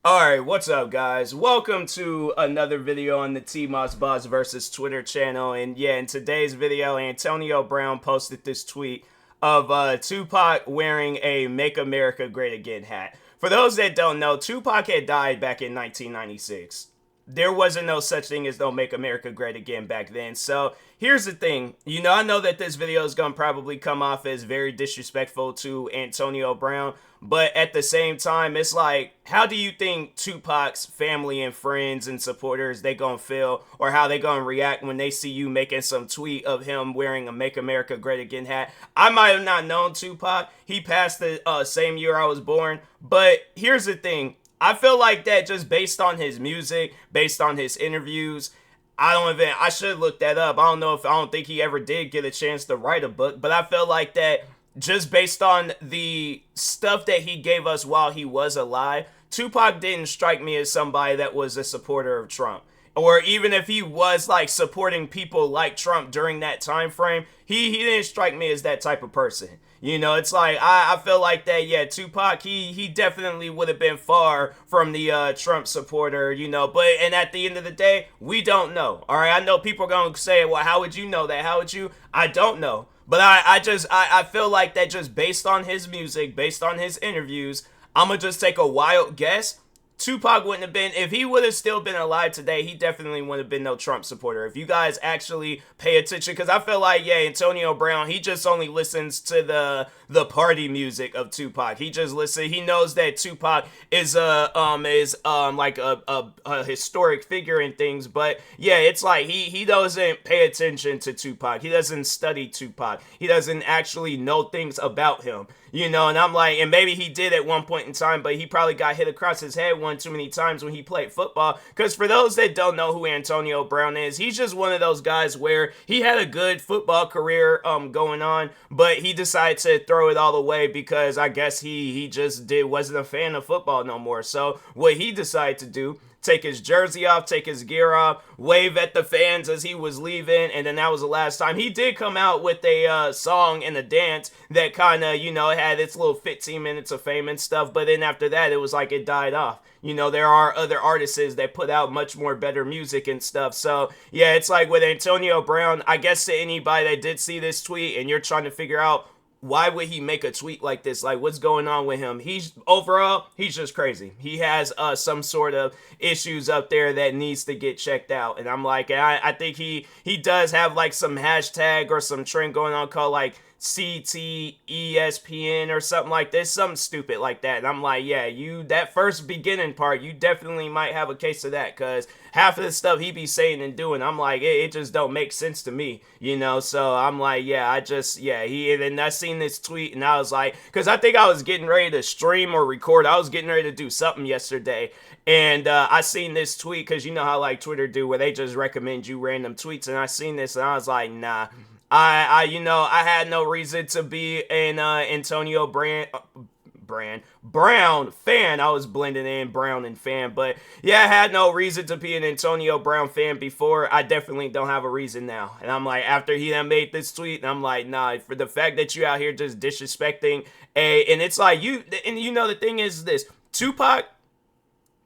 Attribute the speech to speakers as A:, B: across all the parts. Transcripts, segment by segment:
A: Alright, what's up guys? Welcome to another video on the TMossBoss versus Twitter channel. And yeah, in today's video, Antonio Brown posted this tweet of Tupac wearing a Make America Great Again hat. For those that don't know, Tupac had died back in 1996. There wasn't no such thing as Don't Make America Great Again back then. So here's the thing. I know that this video is going to probably come off as very disrespectful to Antonio Brown. But at the same time, it's like, how do you think Tupac's family and friends and supporters, they gonna feel, or how they gonna react when they see you making some tweet of him wearing a Make America Great Again hat? I might have not known Tupac. He passed the same year I was born. But here's the thing. I feel like that just based on his music, based on his interviews, I should look that up. I don't think he ever did get a chance to write a book, but I feel like that just based on the stuff that he gave us while he was alive, Tupac didn't strike me as somebody that was a supporter of Trump. Or even if he was like supporting people like Trump during that time frame, he didn't strike me as that type of person. It's like I feel like that, yeah, Tupac, he definitely would have been far from the Trump supporter, and at the end of the day, we don't know. All right, I know people are going to say, well, how would you know that? How would you? I don't know. But I feel like that just based on his music, based on his interviews, I'm going to just take a wild guess. Tupac wouldn't have been, if he would have still been alive today, he definitely wouldn't have been no Trump supporter. If you guys actually pay attention, because I feel like, yeah, Antonio Brown, he just only listens to the party music of Tupac. He just he knows that Tupac is like a historic figure and things, but yeah, it's like he doesn't pay attention to Tupac. He doesn't study Tupac. He doesn't actually know things about him. And I'm like, and maybe he did at one point in time, but he probably got hit across his head one too many times when he played football. Because for those that don't know who Antonio Brown is, he's just one of those guys where he had a good football career going on, but he decided to throw it all away because I guess he just wasn't a fan of football no more. So what he decided to do, take his jersey off, take his gear off, wave at the fans as he was leaving, and then that was the last time. He did come out with a song and a dance that kind of, had its little 15 minutes of fame and stuff, but then after that, it was like it died off. There are other artists that put out much more better music and stuff. So, yeah, it's like with Antonio Brown, I guess to anybody that did see this tweet and you're trying to figure out why would he make a tweet like this? Like, what's going on with him? He's just crazy. He has some sort of issues up there that needs to get checked out. And I'm like, I think he does have like some hashtag or some trend going on called like CTESPN or something like this, something stupid like that. And I'm like, yeah, that first beginning part, you definitely might have a case of that, because half of the stuff he be saying and doing, I'm like, it just don't make sense to me, so I'm like, yeah, and I seen this tweet and I was like, because I think I was getting ready to stream or record, I was getting ready to do something yesterday, and I seen this tweet, because you know how like Twitter do, where they just recommend you random tweets, and I seen this and I was like, nah, I had no reason to be an Antonio Brown fan. I was blending in Brown and fan, but yeah, I had no reason to be an Antonio Brown fan before. I definitely don't have a reason now. And I'm like, after he done made this tweet, and I'm like, nah, for the fact that you out here just disrespecting and it's like the thing is this, Tupac,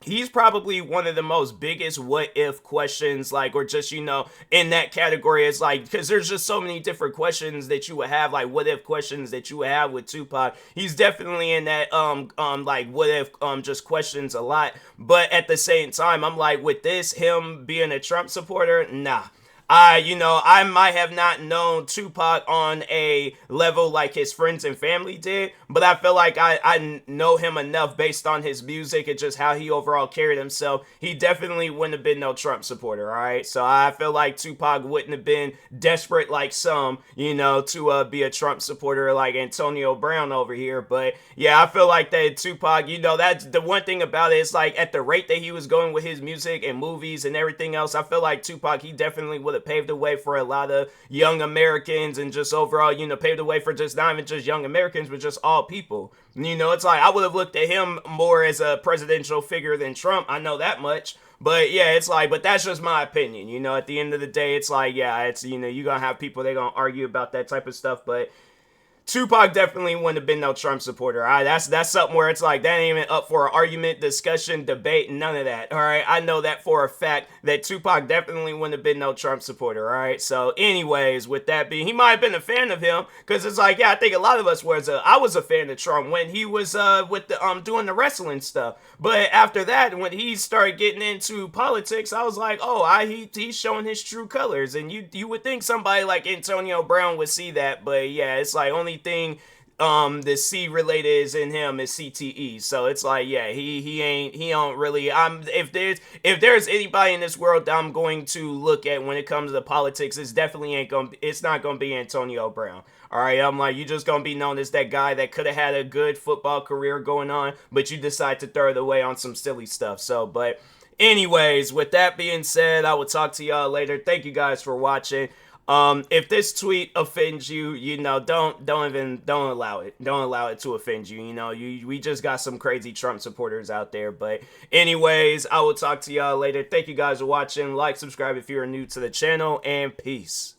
A: he's probably one of the most biggest what if questions, like, or just, in that category. It's like, because there's just so many different questions that you would have, like what if questions that you would have with Tupac. He's definitely in that, like what if, just questions a lot. But at the same time, I'm like, with this, him being a Trump supporter, nah. I might have not known Tupac on a level like his friends and family did, but I feel like I know him enough based on his music and just how he overall carried himself. He definitely wouldn't have been no Trump supporter, all right? So I feel like Tupac wouldn't have been desperate like some, to be a Trump supporter like Antonio Brown over here. But yeah, I feel like that Tupac, that's the one thing about it. It's like at the rate that he was going with his music and movies and everything else, I feel like Tupac, he definitely would have paved the way for a lot of young Americans and just overall, paved the way for just not even just young Americans, but just all people. It's like I would have looked at him more as a presidential figure than Trump. I know that much. But yeah, it's like, but that's just my opinion. At the end of the day, it's like, yeah, it's, you're going to have people, they're going to argue about that type of stuff. But Tupac definitely wouldn't have been no Trump supporter. All right, that's something where it's like that ain't even up for an argument, discussion, debate, none of that. All right, I know that for a fact that Tupac definitely wouldn't have been no Trump supporter. All right, so anyways, with that being, he might have been a fan of him because it's like, yeah, I think a lot of us was. I was a fan of Trump when he was with the doing the wrestling stuff, but after that, when he started getting into politics, I was like, oh, he's showing his true colors, and you would think somebody like Antonio Brown would see that, but yeah, it's like only thing the C related is in him is CTE. So it's like, yeah, he don't really. If there's anybody in this world that I'm going to look at when it comes to politics, it's not gonna be Antonio Brown. All right, I'm like, you just gonna be known as that guy that could have had a good football career going on, but you decide to throw it away on some silly stuff. So, but anyways, with that being said, I will talk to y'all later. Thank you guys for watching. If this tweet offends you, don't allow it. Don't allow it to offend you. We just got some crazy Trump supporters out there. But anyways, I will talk to y'all later. Thank you guys for watching. Like, subscribe if you're new to the channel, and peace.